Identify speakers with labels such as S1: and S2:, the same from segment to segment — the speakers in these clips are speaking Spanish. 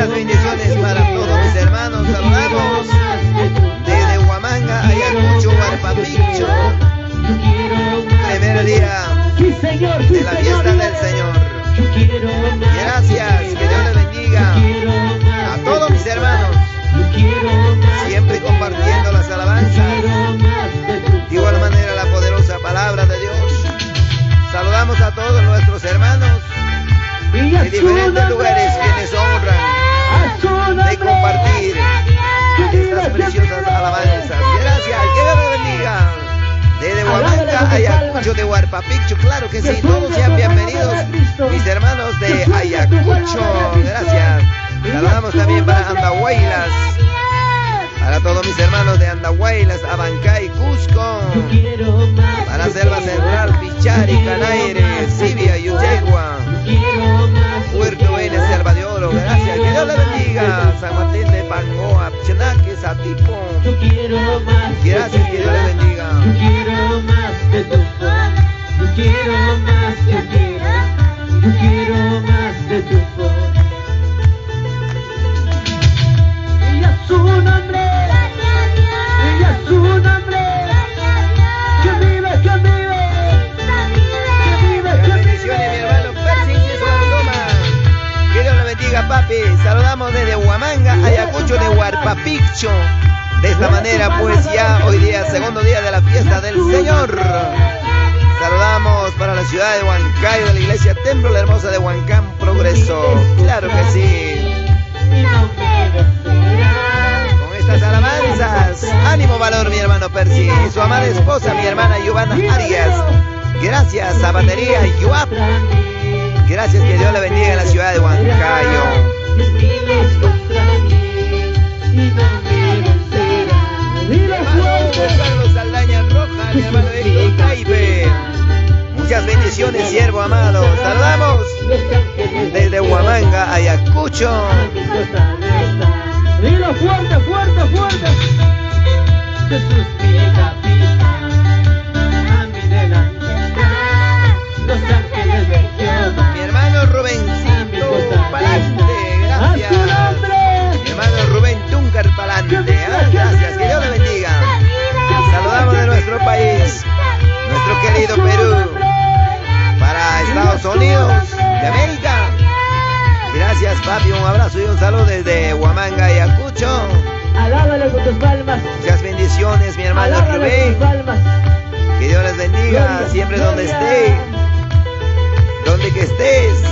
S1: Muchas bendiciones para todos mis hermanos. Saludamos desde Huamanga, Ayacucho, Huarpapicho. Primer día de la fiesta del Señor. Gracias, que Dios les bendiga a todos mis hermanos. Siempre compartiendo las alabanzas. De igual manera la poderosa palabra de Dios. Saludamos a todos nuestros hermanos de diferentes lugares quienes honran de compartir estas preciosas alabanzas. Gracias, que Dios les bendiga. Desde Huamanga, Ayacucho, de Huarpapicho, claro que sí, todos sean bienvenidos, mis hermanos de Ayacucho, gracias. Saludamos también para Andahuaylas, para todos mis hermanos de Andahuaylas, Abancay, Cusco, para Selva Central, Pichari, Canaire, Sibia, Yutegua, Puerto Vélez, Selva de Oro, gracias, que Dios les bendiga. San Martín de Pangoa, Chenaque, Satipo, gracias, que Dios les bendiga.
S2: Yo quiero más de tu voz, yo quiero más que quieras, yo quiero más de tu voz. Y a su nombre, y a su nombre, que vive, que vive, que vive, que
S1: bendiciones, mi hermano Percy, que Dios le bendiga, papi. Saludamos desde Huamanga, Ayacucho, de Huarpapicho. De esta manera, pues ya hoy día, segundo día de la fiesta del Señor. Saludamos para la ciudad de Huancayo, de la iglesia Templo la Hermosa de Huancán, Progreso. Claro que sí. Con estas alabanzas, ánimo, valor, mi hermano Percy. Y su amada esposa, mi hermana Giovanna Arias. Gracias, Zapatería Yuap. Gracias, que Dios le bendiga en la ciudad de Huancayo. Carlos Saldaña Roja, mi hermano Héctor Caibe. Muchas bendiciones, siervo amado. Saludamos desde Huamanga, Ayacucho.
S2: Dilo fuerte, fuerte, fuerte. Jesús mi capitán, a mi delante están los ángeles de Jehová.
S1: Mi hermano Rubencito Palante, gracias. Mi hermano Rubén Tuncar Palante, gracias, que Dios le bendiga. Saludamos de nuestro país, nuestro querido Perú, para Estados Unidos de América. Gracias, papi, un abrazo y un saludo desde Huamanga, Ayacucho.
S2: Alábale con tus palmas.
S1: Muchas bendiciones, mi hermano Rubén. Que Dios les bendiga siempre donde esté, donde que estés,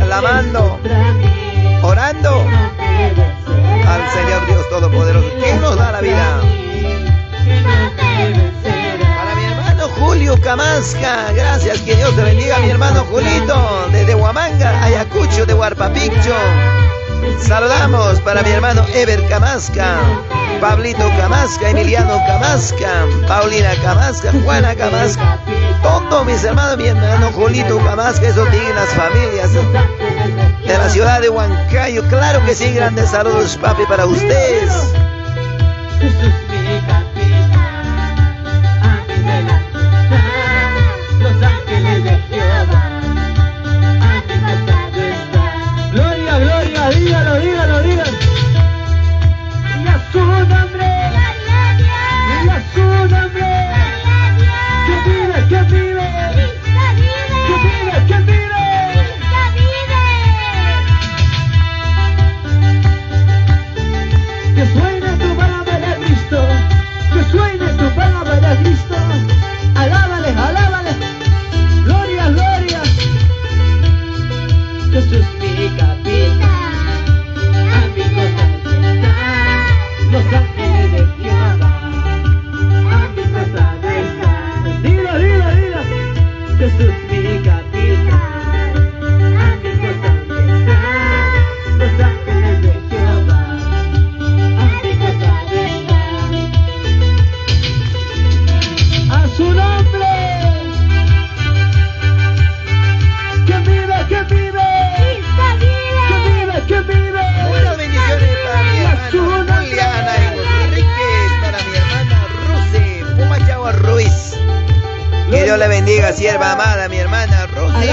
S1: alabando, orando al Señor Dios Todopoderoso, quien nos da la vida. Para mi hermano Julio Camasca, gracias, que Dios te bendiga, mi hermano Julito, desde Huamanga, Ayacucho, de Huarpapicho. Saludamos para mi hermano Ever Camasca, Pablito Camasca, Emiliano Camasca, Paulina Camasca, Juana Camasca, todos mis hermanos, mi hermano Julito Camasca, esos dignas familias de la ciudad de Huancayo. Claro que sí, grandes saludos, papi, para ustedes.
S2: Jesús mi capitán, a mi delante están los ángeles de Jehová, a mi costado están. Gloria, gloria, dígalo, dígalo, dígalo. Y a su nombre, y a su nombre, que vive, que vive, que vive, que vive. Que suene tu palabra, Cristo, que suene tu palabra, Cristo. Alábale, alábale, gloria, gloria. Jesús mi capitán, a mi costado están los ángeles de Jehová, a mi costado están. Dilo, dilo, dilo. Jesús mi capitán, a mi costado están los ángeles de Jehová. A su nombre, que vive, que vive, que vive, que vive.
S1: Muchas bendiciones para mi hermana Juliana Enríquez, para mi hermana Rusi Pumachagua Ruiz. Que Dios le bendiga, sierva amada, mi hermana Rusi.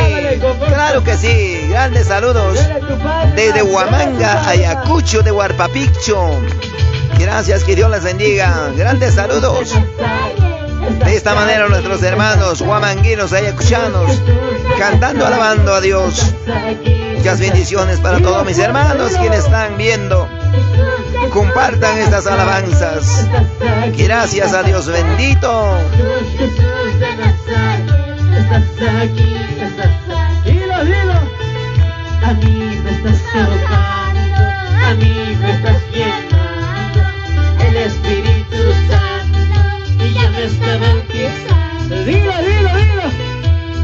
S1: Claro Claro que sí, grandes saludos desde Huamanga, Ayacucho de Huarpapicho. Gracias, que Dios les bendiga. Grandes saludos. De esta manera nuestros hermanos huamanguinos, ayacuchanos, cantando, alabando a Dios. Muchas bendiciones para todos mis hermanos quienes están viendo. Compartan estas alabanzas. Gracias a Dios bendito.
S2: Dilo, dilo. A mí me estás tocando, a mí me estás llenando, el Espíritu Santo, y ya me está bautizando. Dilo, dilo, dilo.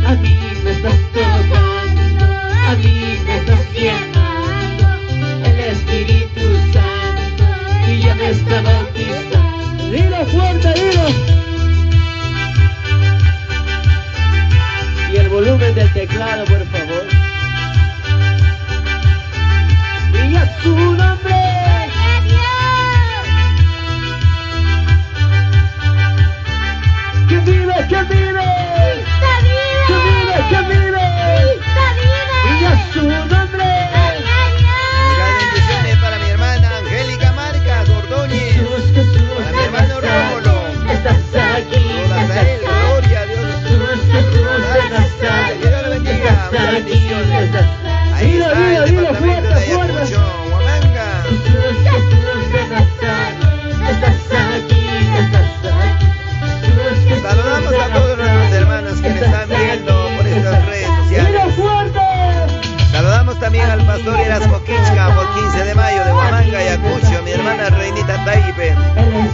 S2: A mí me estás tocando, a mí me estás llenando, el Espíritu Santo, y ya me está bautizando. Dilo fuerte, dilo. Y el volumen del teclado, por favor. Y a su nombre. Que vive, que vive. Que vive, que vive. Y a su nombre.
S1: Muchas bendiciones para mi hermana Angélica Marcas Ordóñez. Para mi hermano Rómulo.
S2: Estás aquí.
S1: Gloria a Dios. Que Dios le bendiga. Muchas bendiciones. Ahí está el departamento de Ayacucho, Huamanga. Saludamos a todos nuestros hermanos que me están viendo por estas redes sociales. Saludamos también al pastor Erasmo Quichca por 15 de mayo de Huamanga, Ayacucho, mi hermana Reinita Taipe,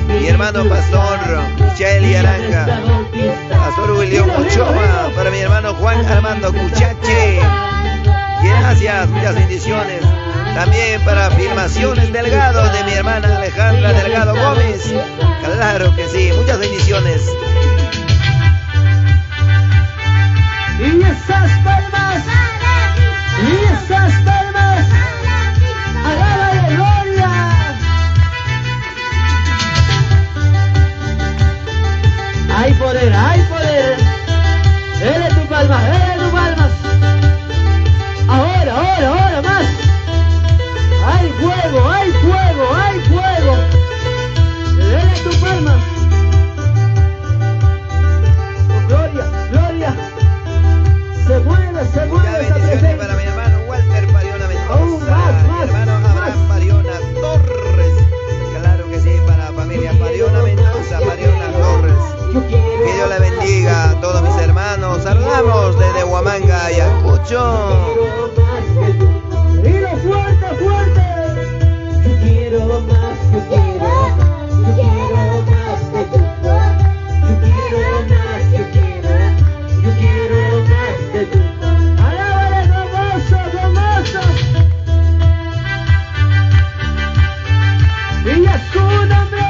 S1: mi hermano pastor Michael Aranga, pastor William Ochoa, para mi hermano Juan Armando Cuchache. Gracias, muchas bendiciones. También para Filmaciones Delgado de mi hermana Alejandra Delgado Gómez. Claro que sí, muchas bendiciones.
S2: Y esas palmas, y esas palmas, alábale gloria. Hay poder, hay poder. Dele tu palma, dele tu palmas. Ahora, ahora, ahora más. Hay fuego, hay fuego, hay fuego. Dele tu palma. Oh, gloria, gloria. Se mueve esa
S1: bendiciones
S2: presencia.
S1: para mi hermano Walter Pariona Mendoza, mi hermano Abraham Pariona Torres. Claro que sí, para la familia Pariona Mendoza, Pariona Torres. Que Dios le bendiga a todos mis hermanos. Saludamos desde Huamanga, Ayacucho.
S2: Dilo fuerte, fuerte. Yo quiero más, yo quiero más, yo quiero más de tu amor. Yo quiero más, yo quiero más de tu amor. Alábale, gomoso, gomoso. Y a su nombre,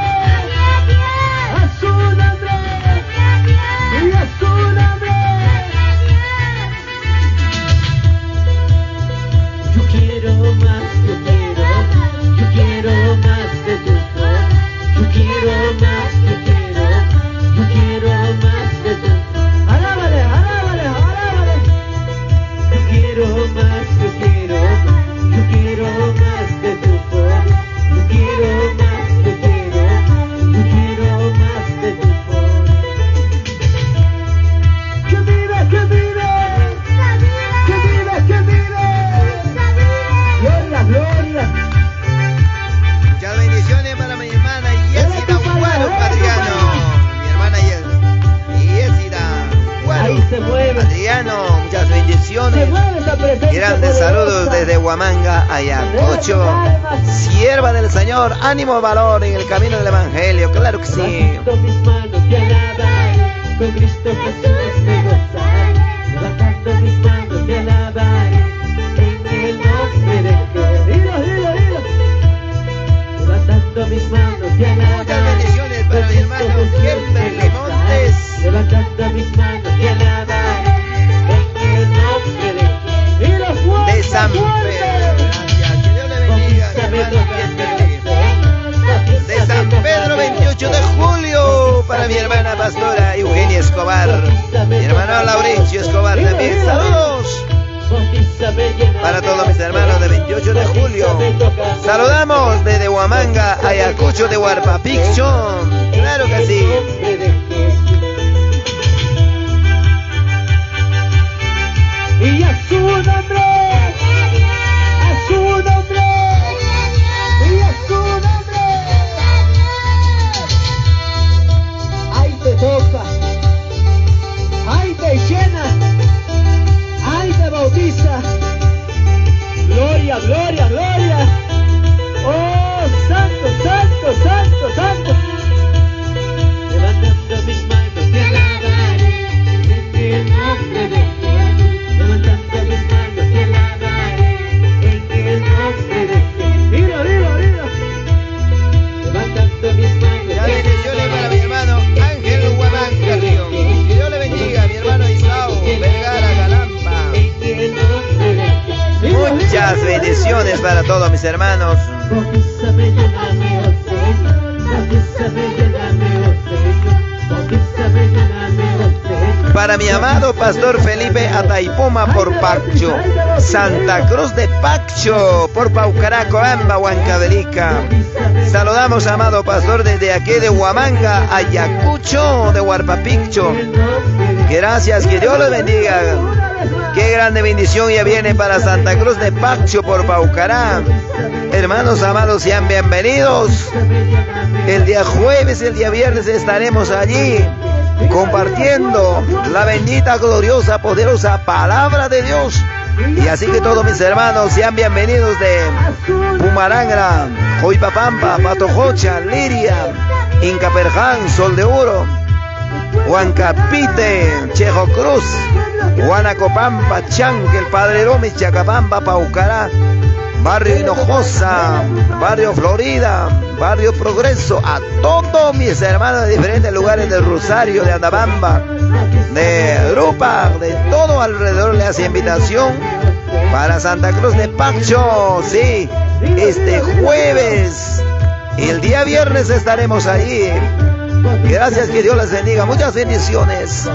S2: a su nombre, y a su nombre. Yo quiero más, yo quiero más de tu amor. Yo quiero más, yo quiero más de tu amor. Alábale, alábale, alábale. Yo quiero más, yo quiero más de tu amor. Yo quiero más, yo quiero más de tu amor. Que vive, que vive, que vive, que vive. Gloria, gloria.
S1: Muchas bendiciones para mi hermana Yesida Guaro Adriano. Mi hermana Yesida Guaro
S2: Ahí se mueve.
S1: Adriano, muchas
S2: Se
S1: bendiciones.
S2: mueve esa presencia
S1: Grandes
S2: poderosa.
S1: saludos desde Huamanga, Ayacucho. Sierva del Señor, ánimo, valor en el camino del Evangelio. Claro que sí.
S2: Levantando mis manos te alabaré, con Cristo Jesús me gozaré. Levantando mis manos te alabaré, en el nombre de Jesús. Dilo, dilo, dilo. Levantando mis manos te alabaré.
S1: Muchas bendiciones para mi hermano Kimberly Montes.
S2: Levantando mis manos te alabaré, en el nombre de Jesús. Dilo fuerte,
S1: De San Pedro. Gracias. Que Dios le bendiga, mi hermano Kimberly. De San Pedro, 28 de julio, para mi hermana pastora Eugenia Escobar. Mi hermano Laurencio Escobar también. Saludos. 28 de julio. Saludamos desde Huamanga, Ayacucho de Huarpapiccho. Claro que sí.
S2: Y a su nombre, a su nombre, y a su nombre. Ahí te toca, ahí te llena, ahí te bautiza. Gloria, gloria, gloria. Oh, santo, santo, santo, santo. Levantando mis manos te alabaré en el nombre de Jesús. Levantando mis manos te alabaré en el nombre de Jesús. Dilo, dilo, dilo. Levantando mis manos.
S1: Ya bendiciones para mi hermano Ángel Huamán Carrillo. Que Dios le bendiga, mi hermano Isao Vergara Galamba. Muchas bendiciones para todos mis hermanos. Para mi amado Pastor Felipe Ataipoma por Paccho, Santa Cruz de Paccho por Paucará, Coamba, Huancavelica. Saludamos, amado Pastor, desde aquí de Huamanga, Ayacucho de Huarpapiccho. Gracias, que Dios los bendiga. Qué grande bendición ya viene para Santa Cruz de Paccho por Paucará. Hermanos amados, sean bienvenidos. El día jueves, el día viernes estaremos allí compartiendo la bendita, gloriosa, poderosa palabra de Dios. Y así que todos mis hermanos sean bienvenidos de Pumaranga, Joypapampa, Patojocha, Liria, Incaperján, Sol de Oro, Huancapite, Chejo Cruz, Huanacopampa, Chanque, el Padre Romes, Chacapamba, Paucará, Barrio Hinojosa, Barrio Florida, Barrio Progreso, a todos mis hermanos de diferentes lugares del Rosario, de Andabamba, de Rupa, de todo alrededor le hace invitación para Santa Cruz de Paccho. Sí, este jueves y el día viernes estaremos allí. Gracias, que Dios les bendiga. Muchas bendiciones.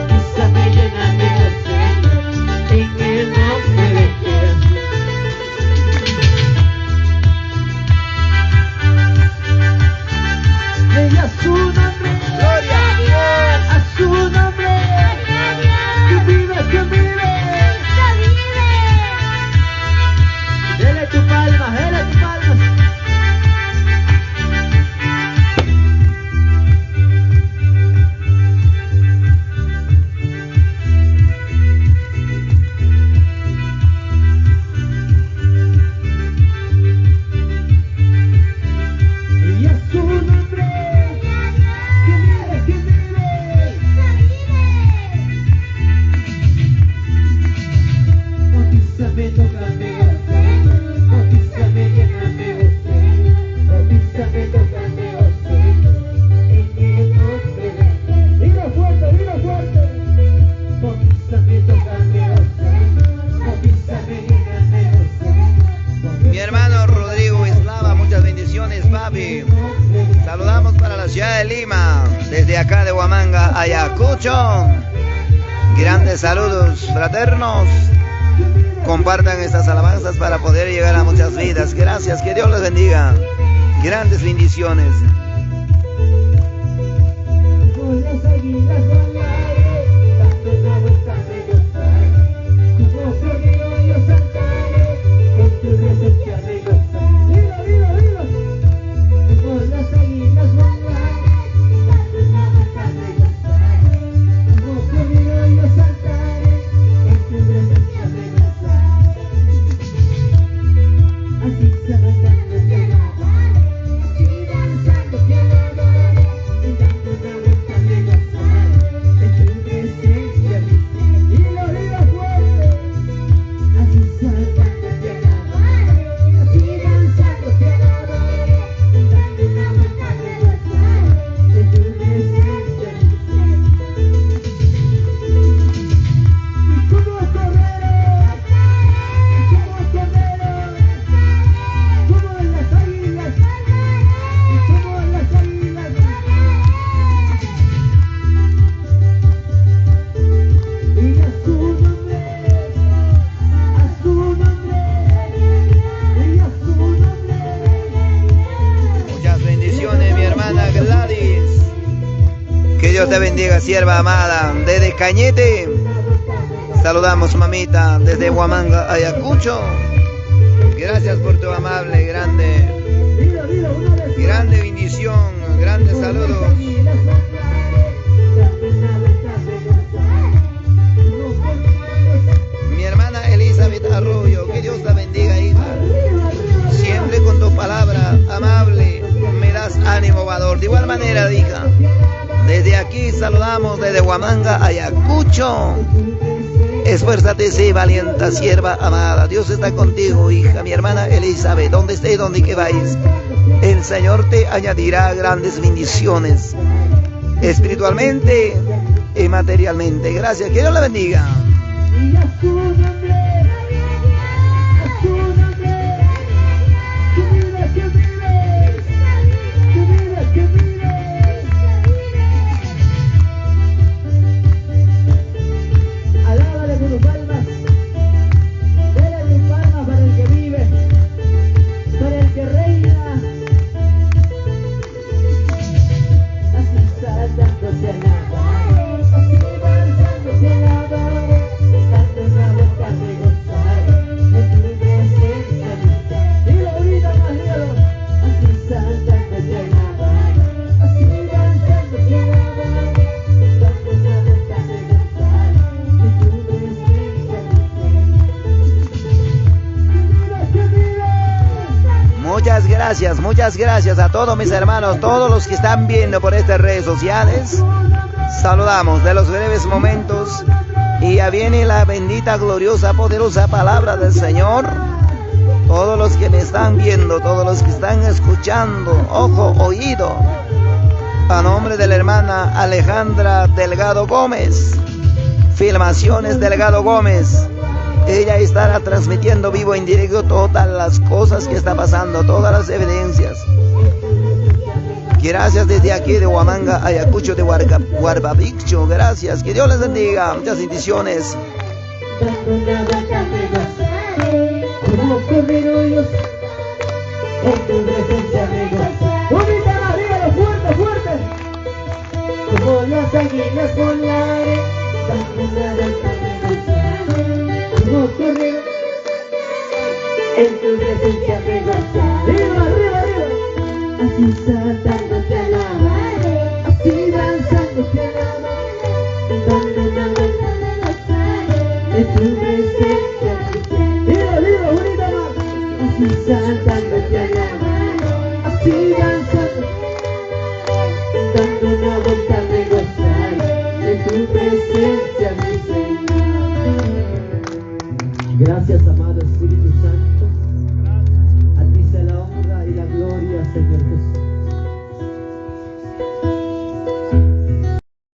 S2: A su nombre,
S1: Gloria a Dios.
S2: a su nombre, que vive, que vive. Dele tu palma, dele tu palma. Y a su nombre.
S1: Mi hermano Rodrigo Eslava, muchas bendiciones, papi. Saludamos para la ciudad de Lima, desde acá de Huamanga, Ayacucho. Grandes saludos fraternos. Compartan estas alabanzas para poder llegar a muchas vidas. Gracias, que Dios les bendiga. Grandes bendiciones.
S2: A su nombre,
S1: te bendiga, sierva amada. Desde Cañete, saludamos, mamita, desde Huamanga, Ayacucho. Gracias por tu amable, grande bendición, grandes saludos. Mi hermana Elizabeth Arroyo, que Dios la bendiga, hija. Siempre con tu palabra amable me das ánimo, valor. De igual manera, hija, desde aquí saludamos desde Huamanga, Ayacucho. Esfuérzate, sé valiente, sierva amada. Dios está contigo, hija. Mi hermana Elizabeth, donde esté, donde que vayas, el Señor te añadirá grandes bendiciones, espiritualmente y materialmente. Gracias, que Dios la bendiga. Muchas gracias a todos mis hermanos, todos los que están viendo por estas redes sociales. Saludamos de los breves momentos y ya viene la bendita, gloriosa, poderosa palabra del Señor. Todos los que me están viendo, todos los que están escuchando, ojo, oído, a nombre de la hermana Alejandra Delgado Gómez, Filmaciones Delgado Gómez. Ella estará transmitiendo vivo en directo todas las cosas que está pasando, todas las evidencias. Gracias desde aquí de Huamanga, Ayacucho, de Huarbabicho. Gracias, que Dios les bendiga. Muchas bendiciones. Como las águilas volaré, como correr en tu presencia me gozaré. Arriba, arriba, arriba. Así saltando te alabaré, así danzando te alabaré, dando una vuelta me gozaré en tu presencia. Arriba, arriba, bonita más. Así saltando te alabaré, así danzando, dando una vuelta me gozaré en tu presencia, mi Señor. Gracias, amado.